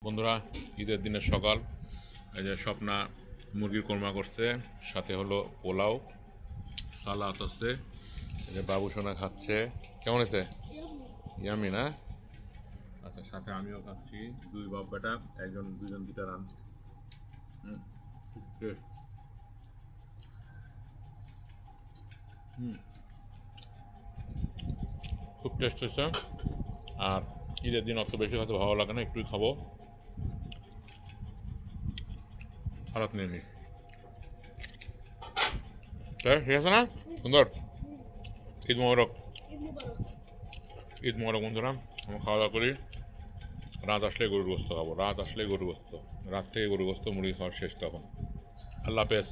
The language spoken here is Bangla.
বন্ধুরা, ঈদের দিনের সকাল। এই যে স্বপ্না মুরগির কোরমা করছে, সাথে হলো পোলাও, সালাদ আছে। এই যে বাবু সোনা খাচ্ছে। কেমন হয়েছে? ইয়ামি না? আচ্ছা, সাথে আমিও খাচ্ছি। দুই বাপ বেটা, একজন দুজন দুটা রান। হুম, খুব টেস্ট। হুম, খুব টেস্ট হয়েছে। আর ঈদের দিন অত বেশি হয়তো ভালো লাগে না, একটুই খাবো। সালাদ নিয়ে নিই। তাই ঠিক আছে না? সুন্দর। ঈদ মোবারক। ঈদ মোবারক বন্ধুরা। আমরা খাওয়া দাওয়া করি। রাত আসলে গরুর গোস্ত খাবো, রাত আসলে গরুর গোস্ত। রাত থেকে গরুর গোস্ত মুরগি খাওয়ার শেষ তখন। আল্লাহ হাফেজ।